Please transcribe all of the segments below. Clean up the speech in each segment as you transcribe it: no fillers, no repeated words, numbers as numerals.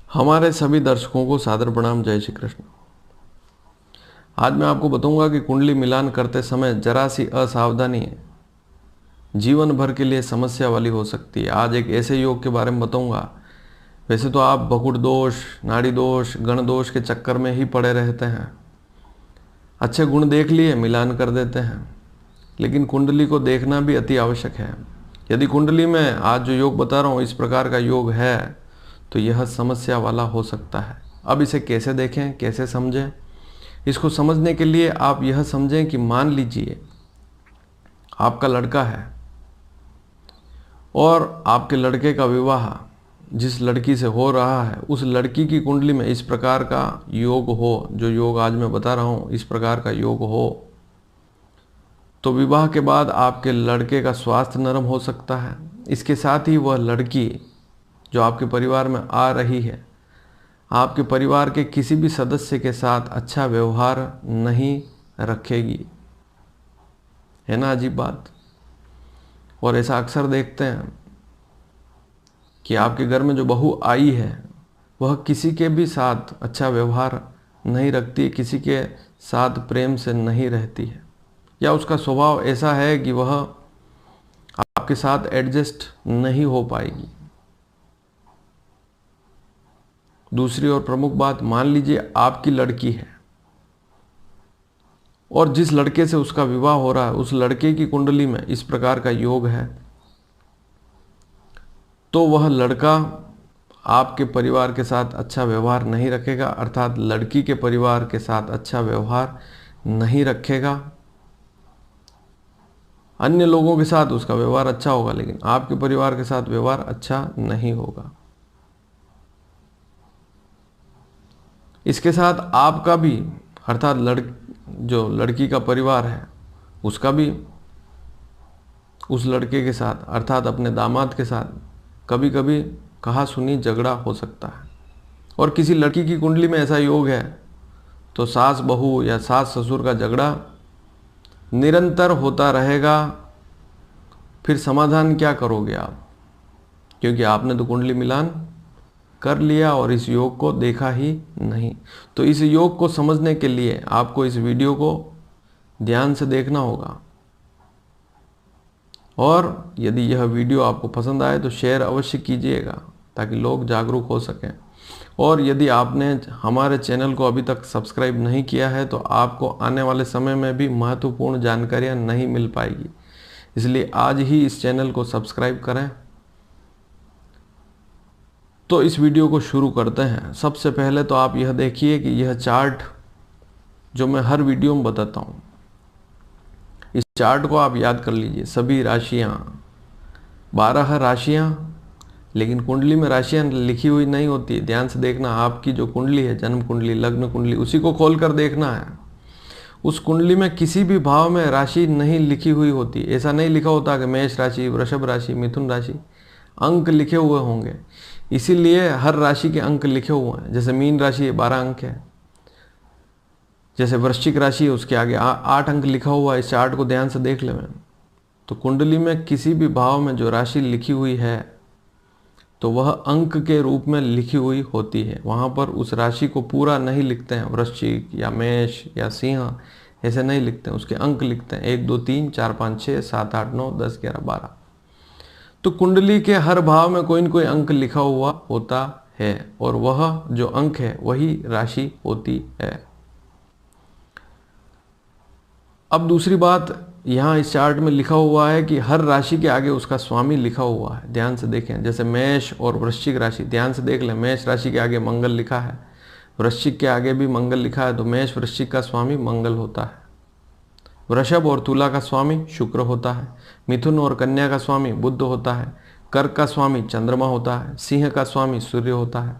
हमारे सभी दर्शकों को सादर प्रणाम। जय श्री कृष्ण। आज मैं आपको बताऊंगा कि कुंडली मिलान करते समय जरा सी असावधानी जीवन भर के लिए समस्या वाली हो सकती है। आज एक ऐसे योग के बारे में बताऊंगा। वैसे तो आप बकुट दोष, नाड़ी दोष, गण दोष के चक्कर में ही पड़े रहते हैं। अच्छे गुण देख लिए, मिलान कर देते हैं, लेकिन कुंडली को देखना भी अति आवश्यक है। यदि कुंडली में आज जो योग बता रहा हूँ इस प्रकार का योग है तो यह समस्या वाला हो सकता है। अब इसे कैसे देखें, कैसे समझें? इसको समझने के लिए आप यह समझें कि मान लीजिए आपका लड़का है और आपके लड़के का विवाह जिस लड़की से हो रहा है उस लड़की की कुंडली में इस प्रकार का योग हो, जो योग आज मैं बता रहा हूँ इस प्रकार का योग हो, तो विवाह के बाद आपके लड़के का स्वास्थ्य नरम हो सकता है। इसके साथ ही वह लड़की जो आपके परिवार में आ रही है, आपके परिवार के किसी भी सदस्य के साथ अच्छा व्यवहार नहीं रखेगी। है ना अजीब बात? और ऐसा अक्सर देखते हैं कि आपके घर में जो बहू आई है वह किसी के भी साथ अच्छा व्यवहार नहीं रखती, किसी के साथ प्रेम से नहीं रहती है, या उसका स्वभाव ऐसा है कि वह आपके साथ एडजस्ट नहीं हो पाएगी। दूसरी और प्रमुख बात, मान लीजिए आपकी लड़की है और जिस लड़के से उसका विवाह हो रहा है उस लड़के की कुंडली में इस प्रकार का योग है, तो वह लड़का आपके परिवार के साथ अच्छा व्यवहार नहीं रखेगा, अर्थात लड़की के परिवार के साथ अच्छा व्यवहार नहीं रखेगा। अन्य लोगों के साथ उसका व्यवहार अच्छा होगा, लेकिन आपके परिवार के साथ व्यवहार अच्छा नहीं होगा। इसके साथ आपका भी, अर्थात जो लड़की का परिवार है उसका भी उस लड़के के साथ, अर्थात अपने दामाद के साथ कभी कभी कहा सुनी झगड़ा हो सकता है। और किसी लड़की की कुंडली में ऐसा योग है तो सास बहू या सास ससुर का झगड़ा निरंतर होता रहेगा। फिर समाधान क्या करोगे आप? क्योंकि आपने तो कुंडली मिलान कर लिया और इस योग को देखा ही नहीं। तो इस योग को समझने के लिए आपको इस वीडियो को ध्यान से देखना होगा, और यदि यह वीडियो आपको पसंद आए तो शेयर अवश्य कीजिएगा ताकि लोग जागरूक हो सकें। और यदि आपने हमारे चैनल को अभी तक सब्सक्राइब नहीं किया है तो आपको आने वाले समय में भी महत्वपूर्ण जानकारियां नहीं मिल पाएगी, इसलिए आज ही इस चैनल को सब्सक्राइब करें। तो इस वीडियो को शुरू करते हैं। सबसे पहले तो आप यह देखिए कि यह चार्ट जो मैं हर वीडियो में बताता हूँ, इस चार्ट को आप याद कर लीजिए। सभी राशियाँ, 12 राशियाँ, लेकिन कुंडली में राशियाँ लिखी हुई नहीं होती। ध्यान से देखना, आपकी जो कुंडली है, जन्म कुंडली, लग्न कुंडली, उसी को खोल कर देखना है। उस कुंडली में किसी भी भाव में राशि नहीं लिखी हुई होती। ऐसा नहीं लिखा होता कि मेष राशि, वृषभ राशि, मिथुन राशि। अंक लिखे हुए होंगे, इसीलिए हर राशि के अंक लिखे हुए हैं। जैसे मीन राशि 12 अंक है, जैसे वृश्चिक राशि है उसके आगे 8 अंक लिखा हुआ है। इस चार्ट को ध्यान से देख लें। तो कुंडली में किसी भी भाव में जो राशि लिखी हुई है तो वह अंक के रूप में लिखी हुई होती है। वहाँ पर उस राशि को पूरा नहीं लिखते हैं, वृश्चिक या मेष या सिंह ऐसे नहीं लिखते हैं, उसके अंक लिखते हैं 1 2 3 4 5 6 7 8 9 10 11 12। तो कुंडली के हर भाव में कोई न कोई अंक लिखा हुआ होता है और वह जो अंक है वही राशि होती है। अब दूसरी बात, यहाँ इस चार्ट में लिखा हुआ है कि हर राशि के आगे उसका स्वामी लिखा हुआ है। ध्यान से देखें, जैसे मेष और वृश्चिक राशि, ध्यान से देख लें। मेष राशि के आगे मंगल लिखा है, वृश्चिक के आगे भी मंगल लिखा है, तो मेष वृश्चिक का स्वामी मंगल होता है। वृषभ और तुला का स्वामी शुक्र होता है। मिथुन और कन्या का स्वामी बुध होता है। कर्क का स्वामी चंद्रमा होता है। सिंह का स्वामी सूर्य होता है।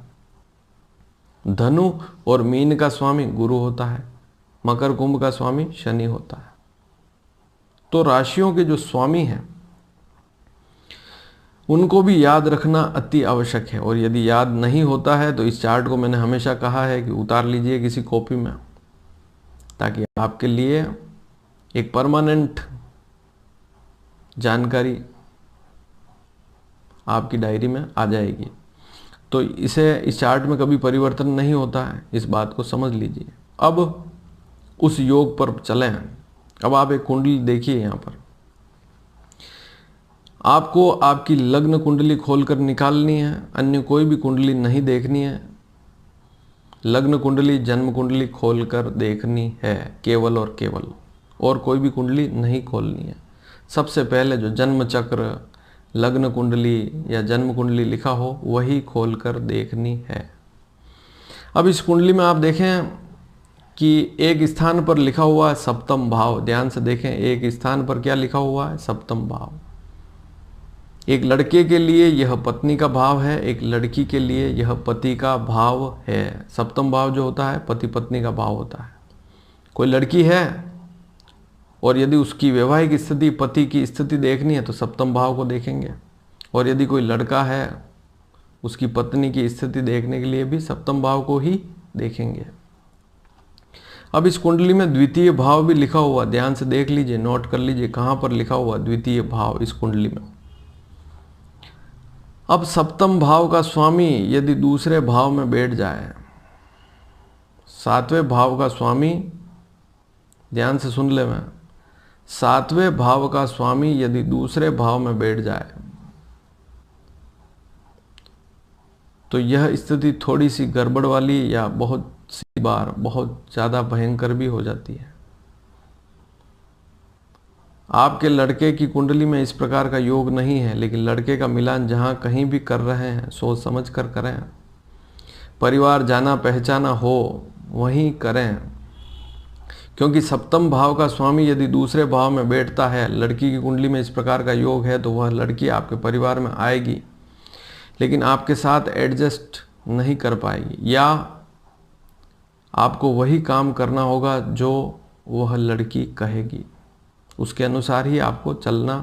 धनु और मीन का स्वामी गुरु होता है। मकर कुंभ का स्वामी शनि होता है। तो राशियों के जो स्वामी हैं उनको भी याद रखना अति आवश्यक है। और यदि याद नहीं होता है तो इस चार्ट को मैंने हमेशा कहा है कि उतार लीजिए किसी कॉपी में, ताकि आपके लिए एक परमानेंट जानकारी आपकी डायरी में आ जाएगी। तो इस चार्ट में कभी परिवर्तन नहीं होता है, इस बात को समझ लीजिए। अब उस योग पर चलें। अब आप एक कुंडली देखिए, यहाँ पर आपको आपकी लग्न कुंडली खोलकर निकालनी है, अन्य कोई भी कुंडली नहीं देखनी है। लग्न कुंडली, जन्म कुंडली खोलकर देखनी है केवल और केवल, और कोई भी कुंडली नहीं खोलनी है। सबसे पहले जो जन्म चक्र, लग्न कुंडली या जन्म कुंडली लिखा हो वही खोलकर देखनी है। अब इस कुंडली में आप देखें कि एक स्थान पर लिखा हुआ है सप्तम भाव। ध्यान से देखें, एक स्थान पर क्या लिखा हुआ है? सप्तम भाव। एक लड़के के लिए यह पत्नी का भाव है, एक लड़की के लिए यह पति का भाव है। सप्तम भाव जो होता है पति पत्नी का भाव होता है। कोई लड़की है और यदि उसकी वैवाहिक स्थिति, पति की स्थिति देखनी है तो सप्तम भाव को देखेंगे, और यदि कोई लड़का है उसकी पत्नी की स्थिति देखने के लिए भी सप्तम भाव को ही देखेंगे। अब इस कुंडली में द्वितीय भाव भी लिखा हुआ, ध्यान से देख लीजिए, नोट कर लीजिए कहाँ पर लिखा हुआ द्वितीय भाव इस कुंडली में। अब सप्तम भाव का स्वामी यदि दूसरे भाव में बैठ जाए, सातवें भाव का स्वामी, ध्यान से सुन ले, मैं सातवें भाव का स्वामी यदि दूसरे भाव में बैठ जाए तो यह स्थिति थोड़ी सी गड़बड़ वाली या बहुत सी बार बहुत ज़्यादा भयंकर भी हो जाती है। आपके लड़के की कुंडली में इस प्रकार का योग नहीं है, लेकिन लड़के का मिलान जहाँ कहीं भी कर रहे हैं सोच समझ कर करें। परिवार जाना पहचाना हो वहीं करें, क्योंकि सप्तम भाव का स्वामी यदि दूसरे भाव में बैठता है, लड़की की कुंडली में इस प्रकार का योग है, तो वह लड़की आपके परिवार में आएगी लेकिन आपके साथ एडजस्ट नहीं कर पाएगी, या आपको वही काम करना होगा जो वह लड़की कहेगी, उसके अनुसार ही आपको चलना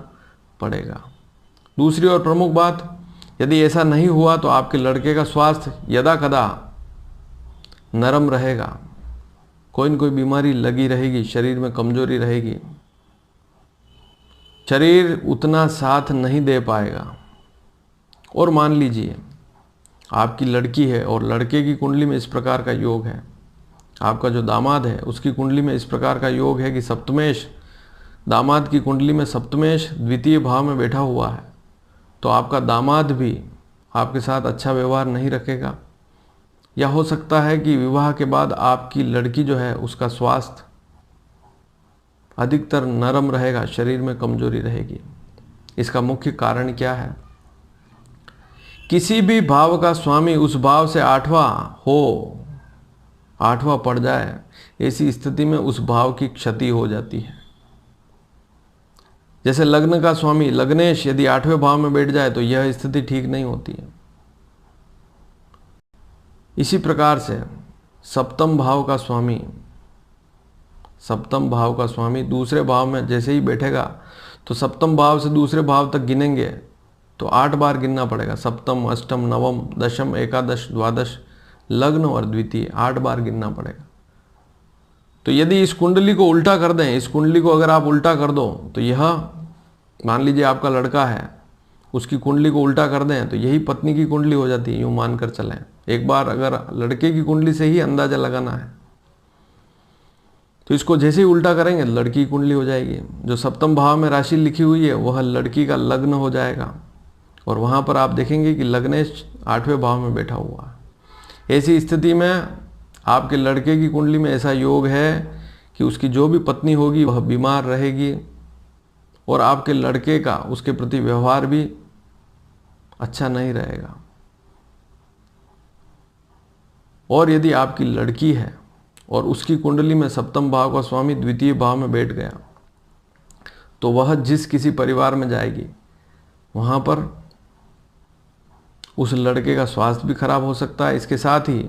पड़ेगा। दूसरी और प्रमुख बात, यदि ऐसा नहीं हुआ तो आपके लड़के का स्वास्थ्य यदा कदा नरम रहेगा, कोई न कोई बीमारी लगी रहेगी, शरीर में कमजोरी रहेगी, शरीर उतना साथ नहीं दे पाएगा। और मान लीजिए आपकी लड़की है और लड़के की कुंडली में इस प्रकार का योग है, आपका जो दामाद है उसकी कुंडली में इस प्रकार का योग है कि सप्तमेश, दामाद की कुंडली में सप्तमेश द्वितीय भाव में बैठा हुआ है, तो आपका दामाद भी आपके साथ अच्छा व्यवहार नहीं रखेगा, या हो सकता है कि विवाह के बाद आपकी लड़की जो है उसका स्वास्थ्य अधिकतर नरम रहेगा, शरीर में कमजोरी रहेगी। इसका मुख्य कारण क्या है? किसी भी भाव का स्वामी उस भाव से आठवां पड़ जाए, ऐसी स्थिति में उस भाव की क्षति हो जाती है। जैसे लग्न का स्वामी लग्नेश यदि आठवें भाव में बैठ जाए तो यह स्थिति ठीक नहीं होती है। इसी प्रकार से सप्तम भाव का स्वामी दूसरे भाव में जैसे ही बैठेगा तो सप्तम भाव से दूसरे भाव तक गिनेंगे तो 8 बार गिनना पड़ेगा। सप्तम, अष्टम, नवम, दशम, एकादश, द्वादश, लग्न और द्वितीय, 8 बार गिनना पड़ेगा। तो यदि इस कुंडली को उल्टा कर दें, इस कुंडली को अगर आप उल्टा कर दो तो यह, मान लीजिए आपका लड़का है, उसकी कुंडली को उल्टा कर दें तो यही पत्नी की कुंडली हो जाती है, यूँ मान कर चलें। एक बार अगर लड़के की कुंडली से ही अंदाजा लगाना है तो इसको जैसे ही उल्टा करेंगे लड़की की कुंडली हो जाएगी। जो सप्तम भाव में राशि लिखी हुई है वह लड़की का लग्न हो जाएगा, और वहाँ पर आप देखेंगे कि लग्नेश 8वें भाव में बैठा हुआ है। ऐसी स्थिति में आपके लड़के की कुंडली में ऐसा योग है कि उसकी जो भी पत्नी होगी वह बीमार रहेगी, और आपके लड़के का उसके प्रति व्यवहार भी अच्छा नहीं रहेगा। और यदि आपकी लड़की है और उसकी कुंडली में सप्तम भाव का स्वामी द्वितीय भाव में बैठ गया तो वह जिस किसी परिवार में जाएगी वहाँ पर उस लड़के का स्वास्थ्य भी खराब हो सकता है। इसके साथ ही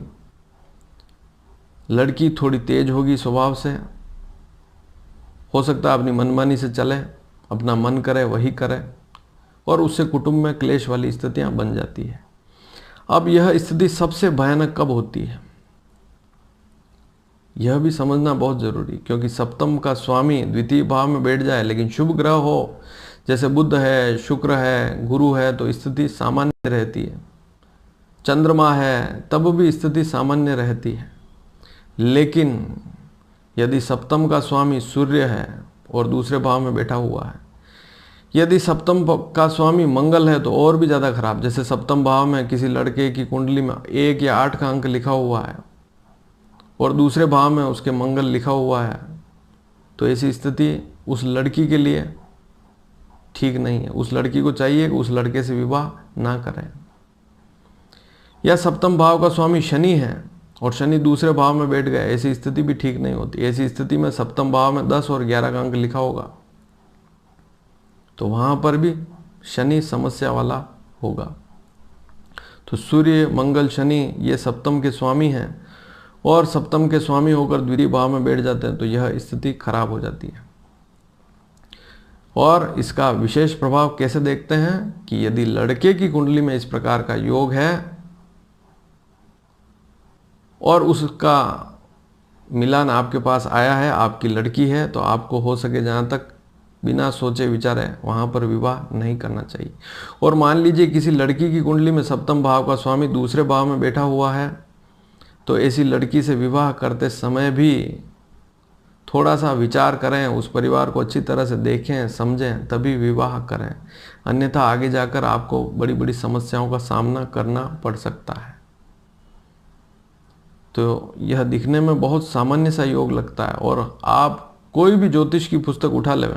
लड़की थोड़ी तेज होगी स्वभाव से, हो सकता है अपनी मनमानी से चले, अपना मन करे वही करे, और उससे कुटुंब में क्लेश वाली स्थितियां बन जाती है। अब यह स्थिति सबसे भयानक कब होती है यह भी समझना बहुत जरूरी, क्योंकि सप्तम का स्वामी द्वितीय भाव में बैठ जाए लेकिन शुभ ग्रह हो, जैसे बुध है, शुक्र है, गुरु है, तो स्थिति सामान्य रहती है। चंद्रमा है तब भी स्थिति सामान्य रहती है। लेकिन यदि सप्तम का स्वामी सूर्य है और दूसरे भाव में बैठा हुआ है, यदि सप्तम का स्वामी मंगल है तो और भी ज़्यादा खराब। जैसे सप्तम भाव में किसी लड़के की कुंडली में 1 या 8 का अंक लिखा हुआ है और दूसरे भाव में उसके मंगल लिखा हुआ है, तो ऐसी स्थिति उस लड़की के लिए ठीक नहीं है। उस लड़की को चाहिए कि उस लड़के से विवाह ना करें। या सप्तम भाव का स्वामी शनि है और शनि दूसरे भाव में बैठ गए, ऐसी स्थिति भी ठीक नहीं होती। ऐसी स्थिति में सप्तम भाव में 10 और 11 का अंक लिखा होगा तो वहाँ पर भी शनि समस्या वाला होगा। तो सूर्य मंगल शनि ये सप्तम के स्वामी हैं और सप्तम के स्वामी होकर द्वितीय भाव में बैठ जाते हैं तो यह स्थिति खराब हो जाती है। और इसका विशेष प्रभाव कैसे देखते हैं कि यदि लड़के की कुंडली में इस प्रकार का योग है और उसका मिलान आपके पास आया है, आपकी लड़की है, तो आपको हो सके जहाँ तक बिना सोचे विचारे वहाँ पर विवाह नहीं करना चाहिए। और मान लीजिए किसी लड़की की कुंडली में सप्तम भाव का स्वामी दूसरे भाव में बैठा हुआ है तो ऐसी लड़की से विवाह करते समय भी थोड़ा सा विचार करें, उस परिवार को अच्छी तरह से देखें समझें तभी विवाह करें, अन्यथा आगे जाकर आपको बड़ी बड़ी समस्याओं का सामना करना पड़ सकता है। तो यह दिखने में बहुत सामान्य सा योग लगता है और आप कोई भी ज्योतिष की पुस्तक उठा लें,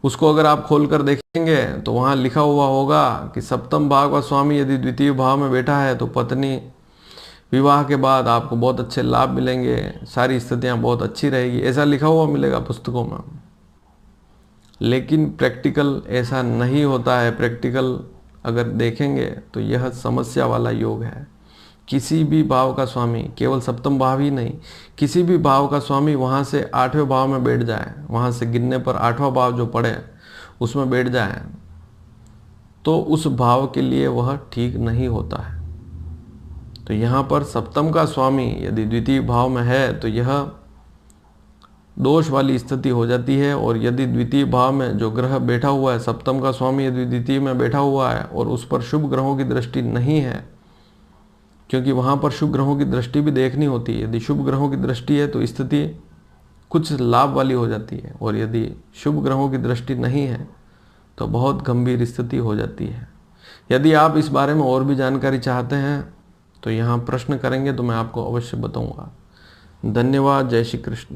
उसको अगर आप खोलकर देखेंगे तो वहाँ लिखा हुआ होगा कि सप्तम भाव का स्वामी यदि द्वितीय भाव में बैठा है तो पत्नी विवाह के बाद आपको बहुत अच्छे लाभ मिलेंगे, सारी स्थितियाँ बहुत अच्छी रहेगी, ऐसा लिखा हुआ मिलेगा पुस्तकों में। लेकिन प्रैक्टिकल ऐसा नहीं होता है। प्रैक्टिकल अगर देखेंगे तो यह समस्या वाला योग है। किसी भी भाव का स्वामी, केवल सप्तम भाव ही नहीं, किसी भी भाव का स्वामी वहाँ से 8वें भाव में बैठ जाए, वहाँ से गिनने पर 8वां भाव जो पड़े उसमें बैठ जाए तो उस भाव के लिए वह ठीक नहीं होता है। तो यहाँ पर सप्तम का स्वामी यदि द्वितीय भाव में है तो यह दोष वाली स्थिति हो जाती है। और यदि द्वितीय भाव में जो ग्रह बैठा हुआ है, सप्तम का स्वामी यदि द्वितीय में बैठा हुआ है और उस पर शुभ ग्रहों की दृष्टि नहीं है, क्योंकि वहाँ पर शुभ ग्रहों की दृष्टि भी देखनी होती है। यदि शुभ ग्रहों की दृष्टि है तो स्थिति कुछ लाभ वाली हो जाती है और यदि शुभ ग्रहों की दृष्टि नहीं है तो बहुत गंभीर स्थिति हो जाती है। यदि आप इस बारे में और भी जानकारी चाहते हैं तो यहाँ प्रश्न करेंगे तो मैं आपको अवश्य बताऊँगा। धन्यवाद। जय श्री कृष्ण।